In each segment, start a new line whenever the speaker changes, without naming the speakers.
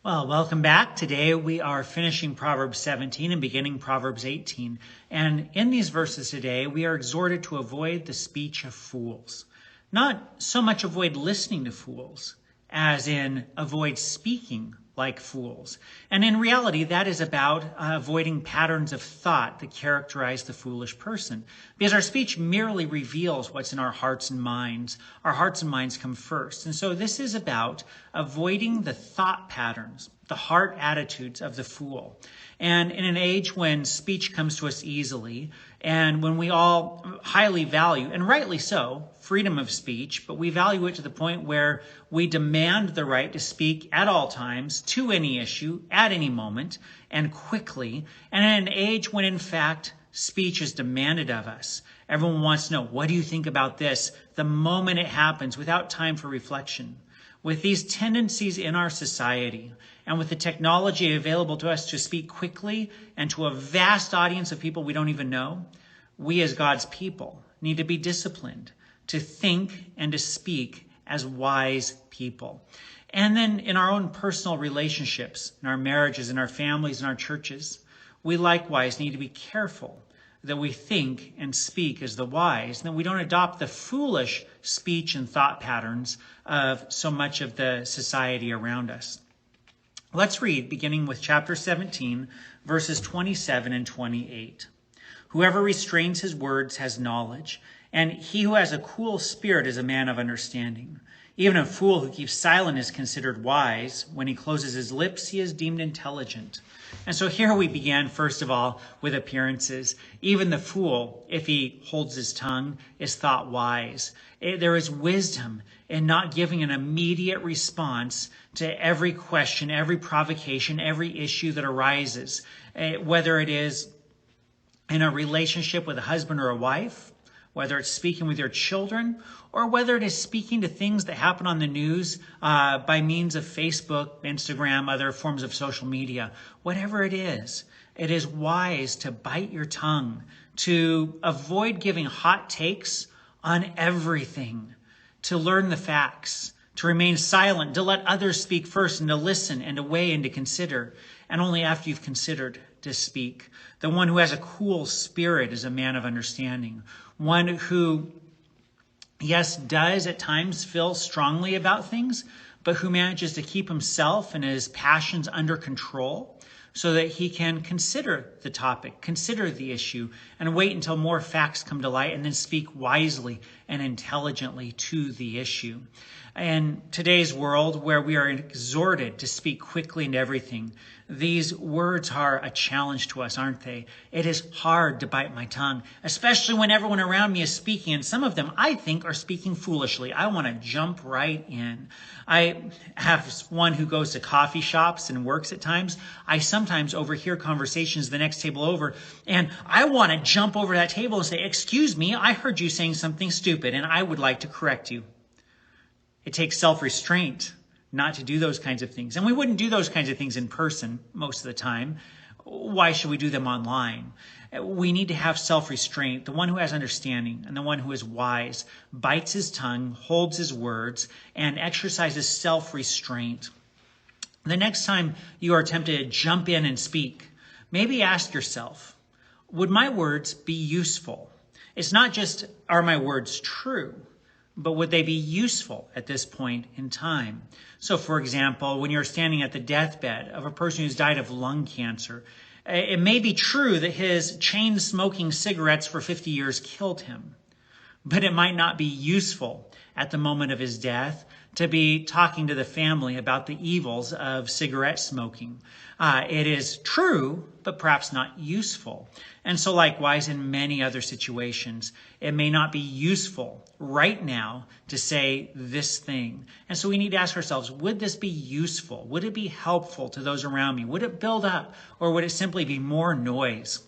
Well, welcome back. Today we are finishing Proverbs 17 and beginning Proverbs 18. And in these verses today, we are exhorted to avoid the speech of fools. Not so much avoid listening to fools, as in avoid speaking like fools. And in reality, that is about avoiding patterns of thought that characterize the foolish person. Because our speech merely reveals what's in our hearts and minds. Our hearts and minds come first. And so this is about avoiding the thought patterns, the heart attitudes of the fool. And in an age when speech comes to us easily, and when we all highly value, and rightly so, freedom of speech, but we value it to the point where we demand the right to speak at all times, to any issue, at any moment, and quickly, and in an age when, in fact, speech is demanded of us. Everyone wants to know, what do you think about this? The moment it happens, without time for reflection. With these tendencies in our society, and with the technology available to us to speak quickly and to a vast audience of people we don't even know, we as God's people need to be disciplined to think and to speak as wise people. And then in our own personal relationships, in our marriages, in our families, in our churches, we likewise need to be careful that we think and speak as the wise, and that we don't adopt the foolish speech and thought patterns of so much of the society around us. Let's read, beginning with chapter 17, verses 27 and 28. Whoever restrains his words has knowledge, and he who has a cool spirit is a man of understanding. Even a fool who keeps silent is considered wise. When he closes his lips, he is deemed intelligent. And so here we began, first of all, with appearances. Even the fool, if he holds his tongue, is thought wise. There is wisdom in not giving an immediate response to every question, every provocation, every issue that arises, whether it is in a relationship with a husband or a wife, whether it's speaking with your children, or whether it is speaking to things that happen on the news by means of Facebook, Instagram, other forms of social media. Whatever it is wise to bite your tongue, to avoid giving hot takes on everything, to learn the facts, to remain silent, to let others speak first, and to listen and to weigh and to consider, and only after you've considered to speak. The one who has a cool spirit is a man of understanding. One who, yes, does at times feel strongly about things, but who manages to keep himself and his passions under control so that he can consider the topic, consider the issue, and wait until more facts come to light and then speak wisely and intelligently to the issue. In today's world, where we are exhorted to speak quickly into everything, these words are a challenge to us, aren't they? It is hard to bite my tongue, especially when everyone around me is speaking, and some of them, I think, are speaking foolishly. I want to jump right in. I have one who goes to coffee shops and works at times. I sometimes overhear conversations the next table over, and I want to jump over that table and say, "Excuse me, I heard you saying something stupid, and I would like to correct you." It takes self-restraint not to do those kinds of things. And we wouldn't do those kinds of things in person most of the time. Why should we do them online? We need to have self-restraint. The one who has understanding and the one who is wise bites his tongue, holds his words, and exercises self-restraint. The next time you are tempted to jump in and speak, maybe ask yourself, would my words be useful? It's not just, are my words true? But would they be useful at this point in time? So, for example, when you're standing at the deathbed of a person who's died of lung cancer, it may be true that his chain-smoking cigarettes for 50 years killed him, but it might not be useful at the moment of his death to be talking to the family about the evils of cigarette smoking. It is true, but perhaps not useful. And so likewise, in many other situations, it may not be useful right now to say this thing. And so we need to ask ourselves, would this be useful? Would it be helpful to those around me? Would it build up? Or would it simply be more noise?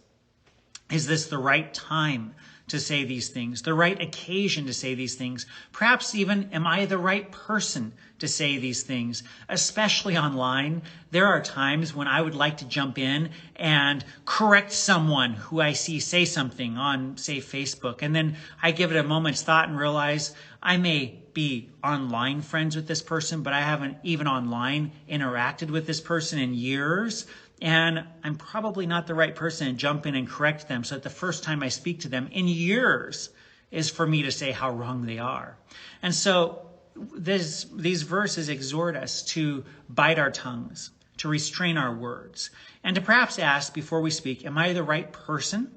Is this the right time to say these things, the right occasion to say these things. Perhaps even, am I the right person to say these things? Especially online, there are times when I would like to jump in and correct someone who I see say something on, say, Facebook. And then I give it a moment's thought and realize I may be online friends with this person, but I haven't even online interacted with this person in years. And I'm probably not the right person to jump in and correct them. So that the first time I speak to them in years is for me to say how wrong they are. And so these verses exhort us to bite our tongues, to restrain our words, and to perhaps ask before we speak, am I the right person?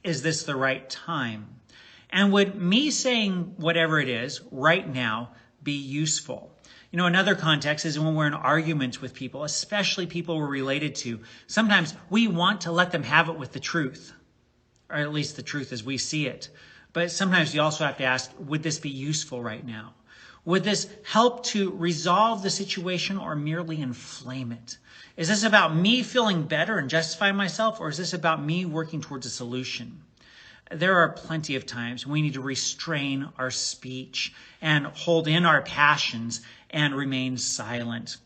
Is this the right time? And would me saying whatever it is right now be useful? You know, another context is when we're in arguments with people, especially people we're related to. Sometimes we want to let them have it with the truth, or at least the truth as we see it. But sometimes you also have to ask, would this be useful right now? Would this help to resolve the situation or merely inflame it? Is this about me feeling better and justifying myself, or is this about me working towards a solution? There are plenty of times we need to restrain our speech and hold in our passions and remain silent.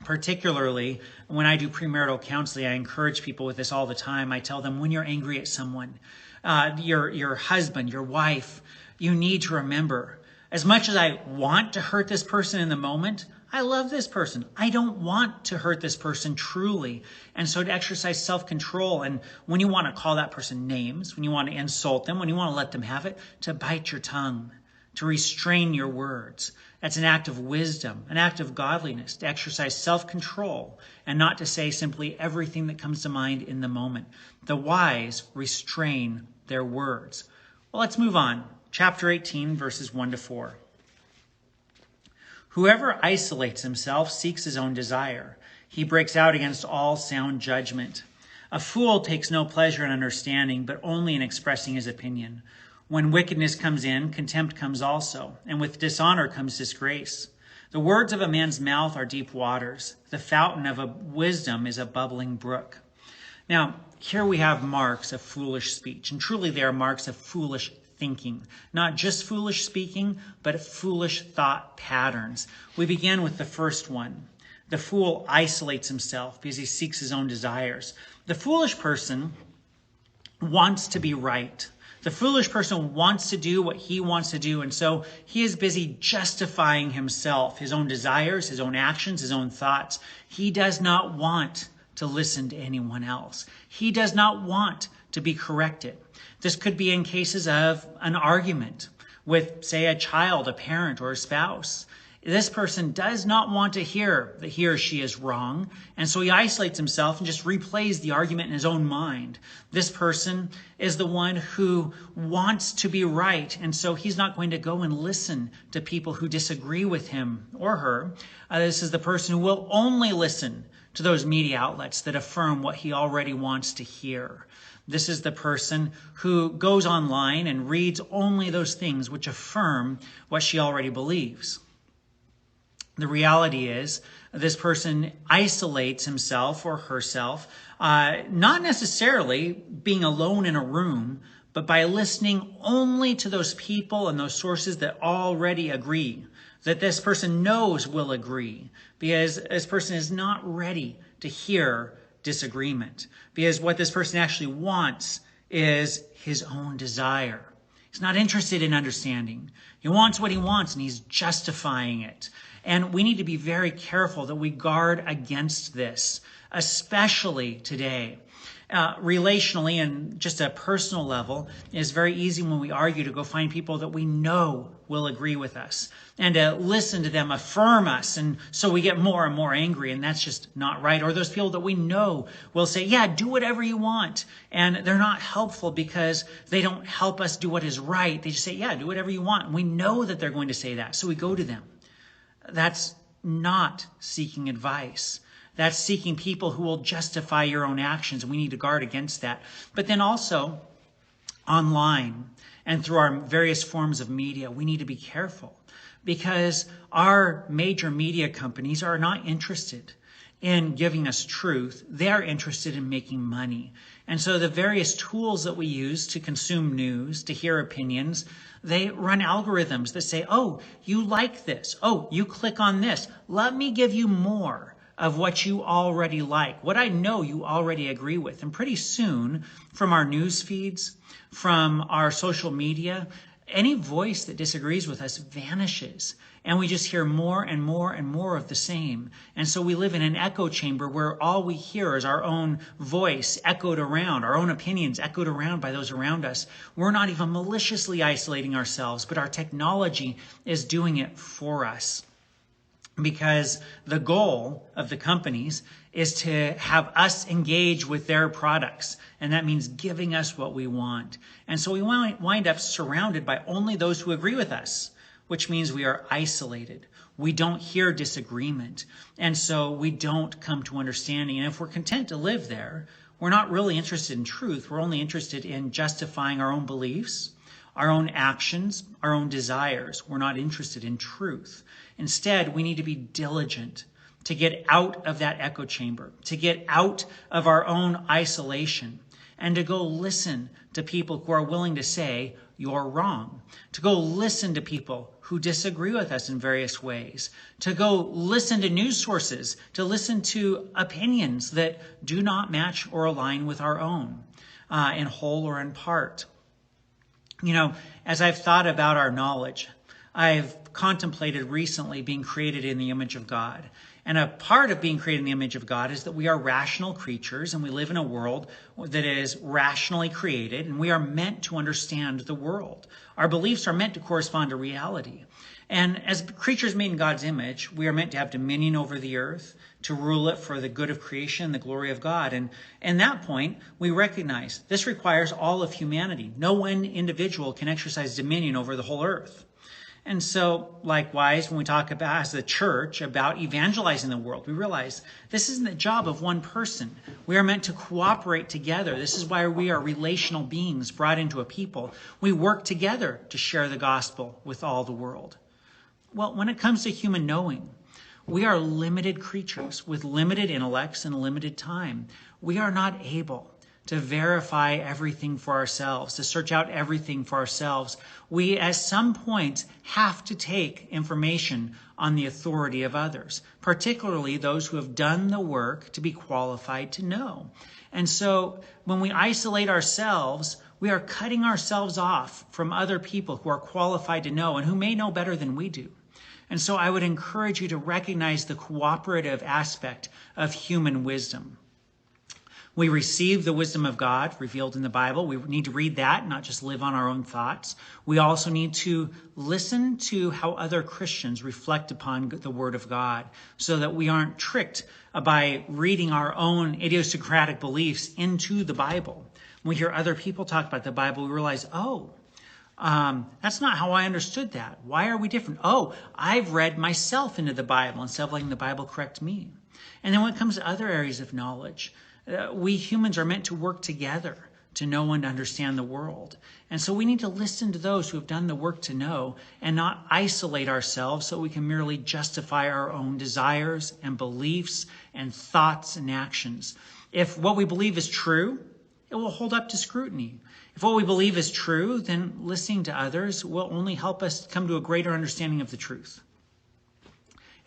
Particularly when I do premarital counseling, I encourage people with this all the time. I tell them, when you're angry at someone, your husband, your wife, you need to remember, as much as I want to hurt this person in the moment, I love this person. I don't want to hurt this person truly. And so to exercise self-control, and when you want to call that person names, when you want to insult them, when you want to let them have it, to bite your tongue, to restrain your words. That's an act of wisdom, an act of godliness, to exercise self-control and not to say simply everything that comes to mind in the moment. The wise restrain their words. Well, let's move on. Chapter 18, verses 1 to 4. Whoever isolates himself seeks his own desire. He breaks out against all sound judgment. A fool takes no pleasure in understanding, but only in expressing his opinion. When wickedness comes in, contempt comes also, and with dishonor comes disgrace. The words of a man's mouth are deep waters. The fountain of wisdom is a bubbling brook. Now, here we have marks of foolish speech, and truly they are marks of foolish thinking. Not just foolish speaking, but foolish thought patterns. We begin with the first one. The fool isolates himself because he seeks his own desires. The foolish person wants to be right. The foolish person wants to do what he wants to do, and so he is busy justifying himself, his own desires, his own actions, his own thoughts. He does not want to listen to anyone else. He does not want to be corrected. This could be in cases of an argument with, say, a child, a parent, or a spouse. This person does not want to hear that he or she is wrong, and so he isolates himself and just replays the argument in his own mind. This person is the one who wants to be right, and so he's not going to go and listen to people who disagree with him or her. This is the person who will only listen to those media outlets that affirm what he already wants to hear. This is the person who goes online and reads only those things which affirm what she already believes. The reality is this person isolates himself or herself, not necessarily being alone in a room, but by listening only to those people and those sources that already agree, that this person knows will agree, because this person is not ready to hear disagreement, because what this person actually wants is his own desire. He's not interested in understanding. He wants what he wants, and he's justifying it. And we need to be very careful that we guard against this, especially today. Relationally and just a personal level, it is very easy when we argue to go find people that we know will agree with us and to listen to them affirm us. And so we get more and more angry, and that's just not right. Or those people that we know will say, yeah, do whatever you want. And they're not helpful because they don't help us do what is right. They just say, yeah, do whatever you want. And we know that they're going to say that. So we go to them. That's not seeking advice. That's seeking people who will justify your own actions. And we need to guard against that. But then also online and through our various forms of media, we need to be careful because our major media companies are not interested in giving us truth. They are interested in making money. And so the various tools that we use to consume news, to hear opinions, they run algorithms that say, oh, you like this. Oh, you click on this. Let me give you more of what you already like, what I know you already agree with. And pretty soon, from our news feeds, from our social media, any voice that disagrees with us vanishes. And we just hear more and more and more of the same. And so we live in an echo chamber where all we hear is our own voice echoed around, our own opinions echoed around by those around us. We're not even maliciously isolating ourselves, but our technology is doing it for us. Because the goal of the companies is to have us engage with their products. And that means giving us what we want. And so we wind up surrounded by only those who agree with us, which means we are isolated. We don't hear disagreement. And so we don't come to understanding. And if we're content to live there, we're not really interested in truth. We're only interested in justifying our own beliefs, our own actions, our own desires. We're not interested in truth. Instead, we need to be diligent to get out of that echo chamber, to get out of our own isolation, and to go listen to people who are willing to say, you're wrong, to go listen to people who disagree with us in various ways, to go listen to news sources, to listen to opinions that do not match or align with our own, in whole or in part. You know, as I've thought about our knowledge, I've contemplated recently being created in the image of God. And a part of being created in the image of God is that we are rational creatures and we live in a world that is rationally created, and we are meant to understand the world. Our beliefs are meant to correspond to reality. And as creatures made in God's image, we are meant to have dominion over the earth, to rule it for the good of creation, the glory of God. And at that point, we recognize this requires all of humanity. No one individual can exercise dominion over the whole earth. And so, likewise, when we talk about, as the church, about evangelizing the world, we realize this isn't the job of one person. We are meant to cooperate together. This is why we are relational beings brought into a people. We work together to share the gospel with all the world. Well, when it comes to human knowing, we are limited creatures with limited intellects and limited time. We are not able to verify everything for ourselves, to search out everything for ourselves. We, at some point, have to take information on the authority of others, particularly those who have done the work to be qualified to know. And so when we isolate ourselves, we are cutting ourselves off from other people who are qualified to know and who may know better than we do. And so I would encourage you to recognize the cooperative aspect of human wisdom. We receive the wisdom of God revealed in the Bible. We need to read that, not just live on our own thoughts. We also need to listen to how other Christians reflect upon the Word of God so that we aren't tricked by reading our own idiosyncratic beliefs into the Bible. When we hear other people talk about the Bible, we realize, that's not how I understood that. Why are we different? Oh, I've read myself into the Bible instead of letting the Bible correct me. And then when it comes to other areas of knowledge, we humans are meant to work together to know and to understand the world. And so we need to listen to those who have done the work to know and not isolate ourselves so we can merely justify our own desires and beliefs and thoughts and actions. If what we believe is true, it will hold up to scrutiny. If what we believe is true, then listening to others will only help us come to a greater understanding of the truth.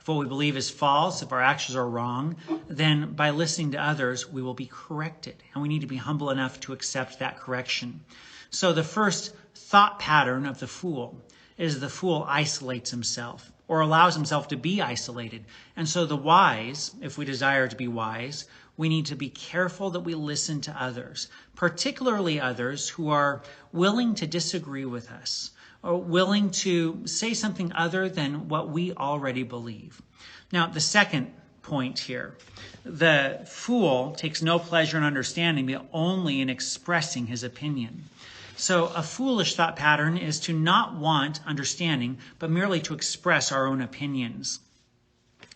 If what we believe is false, if our actions are wrong, then by listening to others, we will be corrected. And we need to be humble enough to accept that correction. So the first thought pattern of the fool is the fool isolates himself or allows himself to be isolated. And so the wise, if we desire to be wise, we need to be careful that we listen to others, particularly others who are willing to disagree with us, or willing to say something other than what we already believe. Now, the second point here, the fool takes no pleasure in understanding, but only in expressing his opinion. So a foolish thought pattern is to not want understanding, but merely to express our own opinions.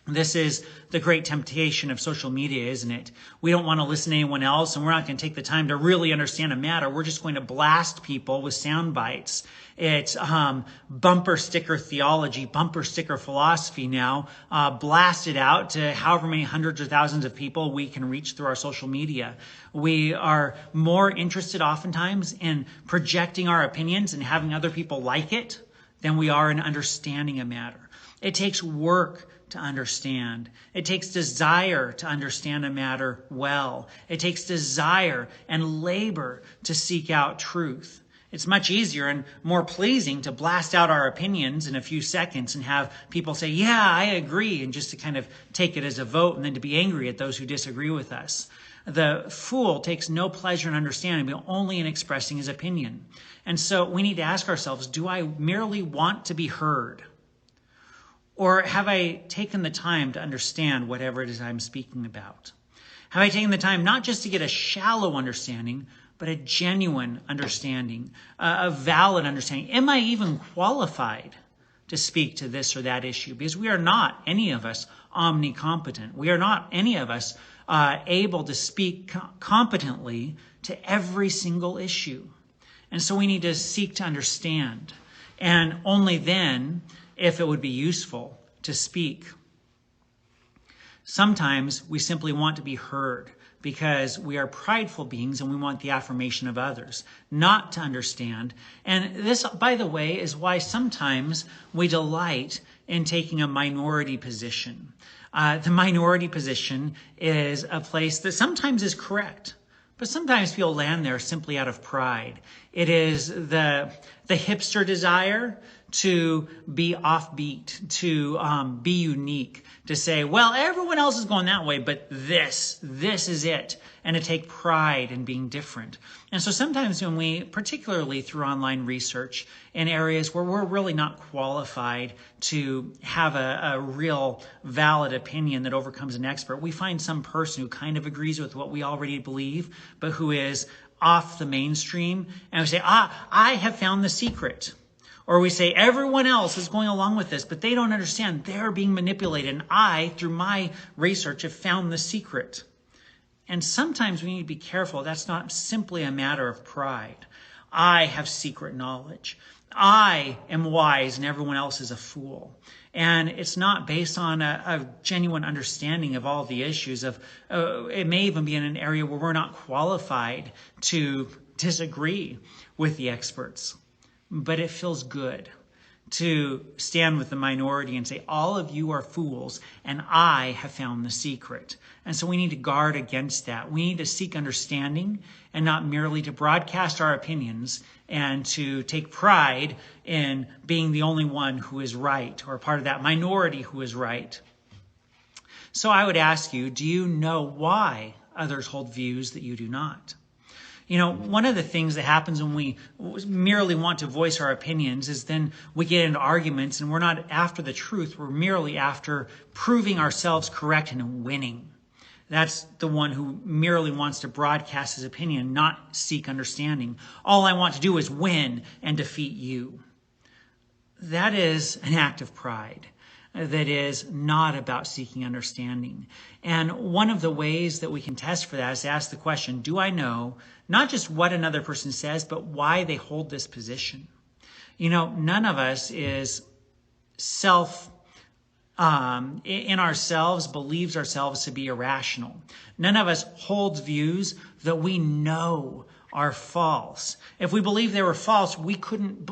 This is the great temptation of social media, isn't it? We don't want to listen to anyone else, and we're not going to take the time to really understand a matter. We're just going to blast people with sound bites. It's bumper sticker theology, bumper sticker philosophy now, blasted out to however many hundreds or thousands of people we can reach through our social media. We are more interested oftentimes in projecting our opinions and having other people like it than we are in understanding a matter. It takes work to understand. It takes desire to understand a matter well. It takes desire and labor to seek out truth. It's much easier and more pleasing to blast out our opinions in a few seconds and have people say, yeah, I agree, and just to kind of take it as a vote and then to be angry at those who disagree with us. The fool takes no pleasure in understanding, but only in expressing his opinion. And so we need to ask ourselves, do I merely want to be heard? Or have I taken the time to understand whatever it is I'm speaking about? Have I taken the time not just to get a shallow understanding, but a genuine understanding, a valid understanding? Am I even qualified to speak to this or that issue? Because we are not, any of us, omnicompetent. We are not, any of us, able to speak competently to every single issue. And so we need to seek to understand. And only then, if it would be useful to speak. Sometimes we simply want to be heard because we are prideful beings and we want the affirmation of others, not to understand. And this, by the way, is why sometimes we delight in taking a minority position. The minority position is a place that sometimes is correct, but sometimes people land there simply out of pride. It is the hipster desire to be offbeat, to be unique, to say, well, everyone else is going that way, but this is it, and to take pride in being different. And so sometimes when we, particularly through online research, in areas where we're really not qualified to have a real valid opinion that overcomes an expert, we find some person who kind of agrees with what we already believe, but who is off the mainstream, and we say, I have found the secret. Or we say, everyone else is going along with this, but they don't understand. They're being manipulated. And I, through my research, have found the secret. And sometimes we need to be careful. That's not simply a matter of pride. I have secret knowledge. I am wise and everyone else is a fool. And it's not based on a genuine understanding of all the issues. It may even be in an area where we're not qualified to disagree with the experts. But it feels good to stand with the minority and say, all of you are fools, and I have found the secret. And so we need to guard against that. We need to seek understanding and not merely to broadcast our opinions and to take pride in being the only one who is right, or part of that minority who is right. So I would ask you, do you know why others hold views that you do not? You know, one of the things that happens when we merely want to voice our opinions is then we get into arguments and we're not after the truth. We're merely after proving ourselves correct and winning. That's the one who merely wants to broadcast his opinion, not seek understanding. All I want to do is win and defeat you. That is an act of pride. That is not about seeking understanding. And one of the ways that we can test for that is to ask the question, do I know not just what another person says, but why they hold this position? You know, none of us is in ourselves, believes ourselves to be irrational. None of us holds views that we know are false. If we believed they were false, we couldn't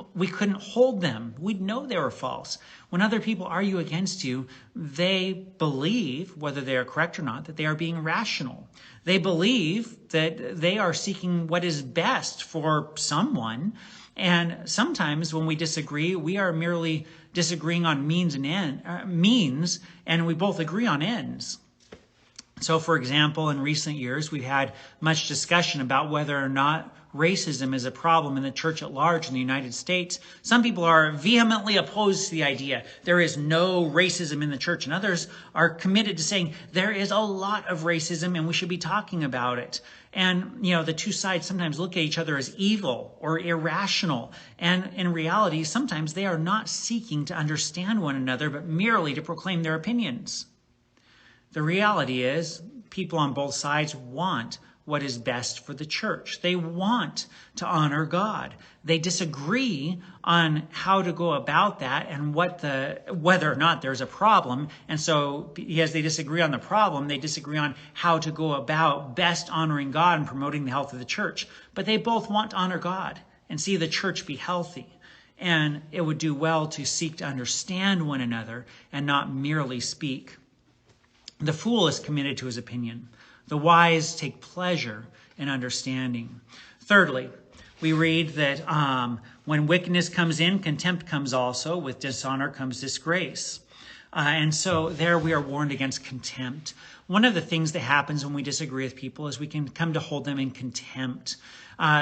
hold them. We'd know they were false. When other people argue against you, they believe, whether they are correct or not, that they are being rational. They believe that they are seeking what is best for someone. And sometimes when we disagree, we are merely disagreeing on means, and we both agree on ends. So, for example, in recent years, we've had much discussion about whether or not racism is a problem in the church at large in the United States. Some people are vehemently opposed to the idea there is no racism in the church, and others are committed to saying there is a lot of racism and we should be talking about it. And, you know, the two sides sometimes look at each other as evil or irrational. And in reality, sometimes they are not seeking to understand one another, but merely to proclaim their opinions. The reality is people on both sides want what is best for the church. They want to honor God. They disagree on how to go about that and whether or not there's a problem. And so because they disagree on the problem, they disagree on how to go about best honoring God and promoting the health of the church. But they both want to honor God and see the church be healthy. And it would do well to seek to understand one another and not merely speak. The fool is committed to his opinion. The wise take pleasure in understanding. Thirdly, we read that when wickedness comes in, contempt comes also. With dishonor comes disgrace. And so there we are warned against contempt. One of the things that happens when we disagree with people is we can come to hold them in contempt.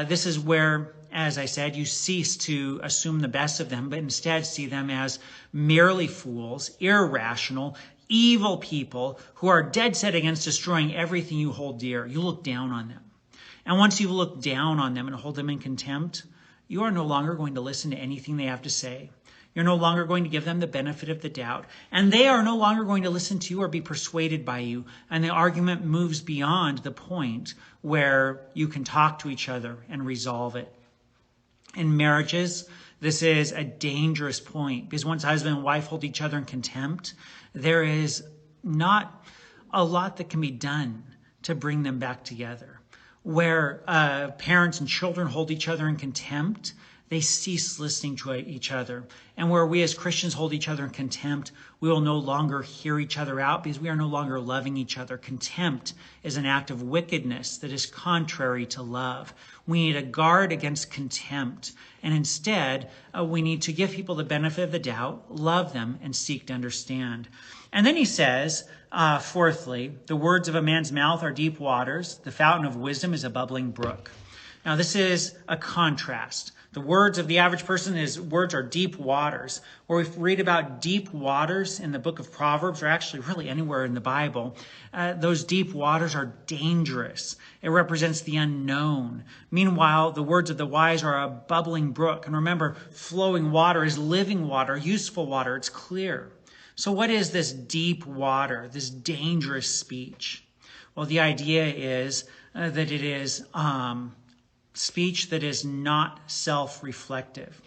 This is where, as I said, you cease to assume the best of them, but instead see them as merely fools, irrational, evil people who are dead set against destroying everything you hold dear. You look down on them. And once you look down on them and hold them in contempt, you are no longer going to listen to anything they have to say. You're no longer going to give them the benefit of the doubt. And they are no longer going to listen to you or be persuaded by you. And the argument moves beyond the point where you can talk to each other and resolve it. In marriages, this is a dangerous point because once husband and wife hold each other in contempt, there is not a lot that can be done to bring them back together. Where parents and children hold each other in contempt, they cease listening to each other. And where we as Christians hold each other in contempt, we will no longer hear each other out because we are no longer loving each other. Contempt is an act of wickedness that is contrary to love. We need to guard against contempt. And instead, we need to give people the benefit of the doubt, love them, and seek to understand. And then he says, fourthly, the words of a man's mouth are deep waters. The fountain of wisdom is a bubbling brook. Now, this is a contrast. The words of the average person, his words are deep waters. Where we read about deep waters in the book of Proverbs, or actually really anywhere in the Bible, those deep waters are dangerous. It represents the unknown. Meanwhile, the words of the wise are a bubbling brook. And remember, flowing water is living water, useful water. It's clear. So what is this deep water, this dangerous speech? Well, the idea is that it is speech that is not self-reflective.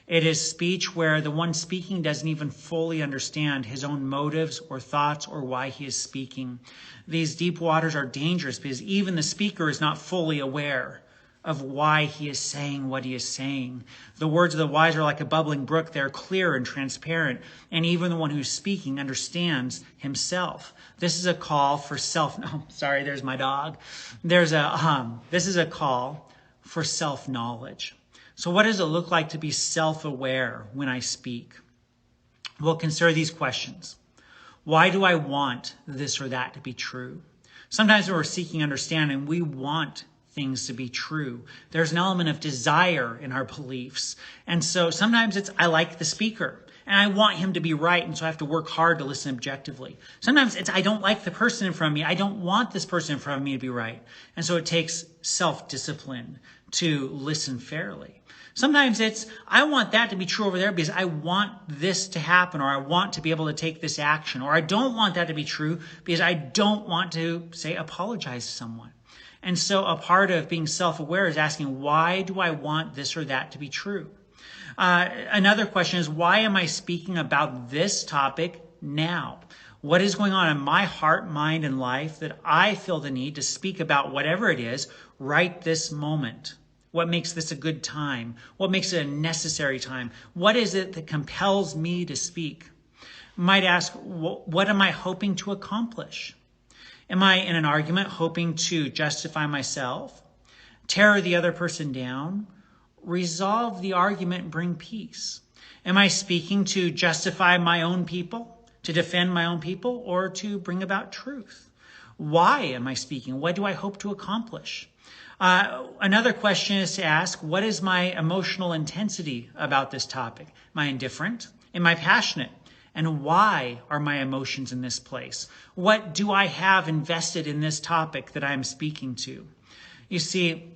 It is speech where the one speaking doesn't even fully understand his own motives or thoughts or why he is speaking. These deep waters are dangerous because even the speaker is not fully aware of why he is saying what he is saying. The words of the wise are like a bubbling brook. They're clear and transparent. And even the one who's speaking understands himself. This is a call for there's my dog. This is a call for self-knowledge. So what does it look like to be self-aware when I speak? Well, consider these questions. Why do I want this or that to be true? Sometimes when we're seeking understanding, we want things to be true. There's an element of desire in our beliefs. And so sometimes I like the speaker and I want him to be right. And so I have to work hard to listen objectively. Sometimes I don't like the person in front of me. I don't want this person in front of me to be right. And so it takes self-discipline to listen fairly. Sometimes I want that to be true over there because I want this to happen, or I want to be able to take this action, or I don't want that to be true because I don't want to, say, apologize to someone. And so a part of being self-aware is asking, why do I want this or that to be true? Another question is, why am I speaking about this topic now? What is going on in my heart, mind, and life that I feel the need to speak about whatever it is right this moment? What makes this a good time? What makes it a necessary time? What is it that compels me to speak? You might ask, what am I hoping to accomplish? Am I in an argument hoping to justify myself, tear the other person down, resolve the argument, and bring peace? Am I speaking to justify my own people, to defend my own people, or to bring about truth? Why am I speaking? What do I hope to accomplish? Another question is to ask, what is my emotional intensity about this topic? Am I indifferent? Am I passionate? And why are my emotions in this place? What do I have invested in this topic that I'm speaking to? You see,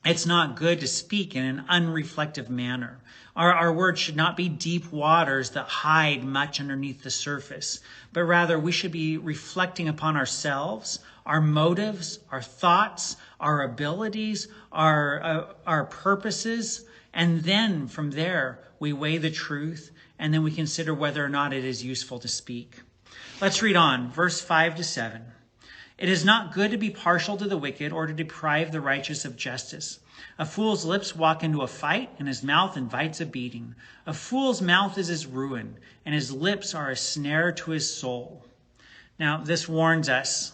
It's not good to speak in an unreflective manner. Our words should not be deep waters that hide much underneath the surface, but rather we should be reflecting upon ourselves, our motives, our thoughts, our abilities, our purposes, and then from there we weigh the truth, and then we consider whether or not it is useful to speak. Let's read on, verse 5 to 7. It is not good to be partial to the wicked or to deprive the righteous of justice. A fool's lips walk into a fight, and his mouth invites a beating. A fool's mouth is his ruin, and his lips are a snare to his soul. Now, this warns us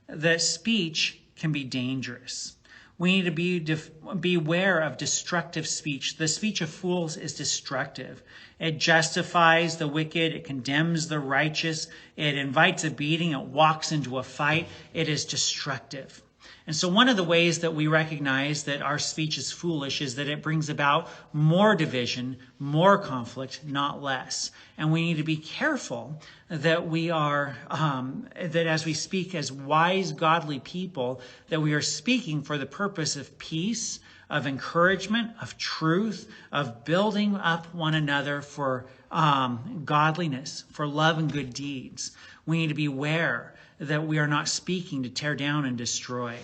that speech can be dangerous. We need to beware of destructive speech. The speech of fools is destructive. It justifies the wicked. It condemns the righteous. It invites a beating. It walks into a fight. It is destructive. And so one of the ways that we recognize that our speech is foolish is that it brings about more division, more conflict, not less. And we need to be careful that we are, that as we speak as wise, godly people, that we are speaking for the purpose of peace, of encouragement, of truth, of building up one another for godliness, for love and good deeds. We need to beware that we are not speaking to tear down and destroy.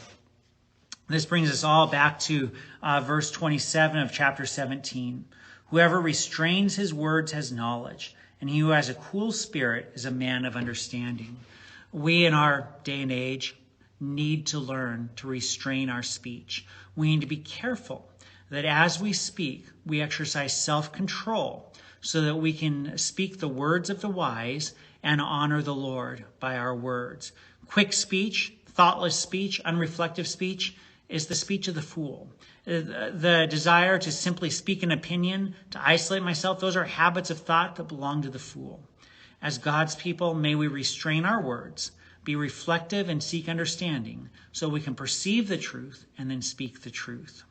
This brings us all back to verse 27 of chapter 17. Whoever restrains his words has knowledge, and he who has a cool spirit is a man of understanding. We in our day and age need to learn to restrain our speech. We need to be careful that as we speak, we exercise self-control so that we can speak the words of the wise and honor the Lord by our words. Quick speech, thoughtless speech, unreflective speech is the speech of the fool. The desire to simply speak an opinion, to isolate myself, those are habits of thought that belong to the fool. As God's people, may we restrain our words, be reflective and seek understanding so we can perceive the truth and then speak the truth.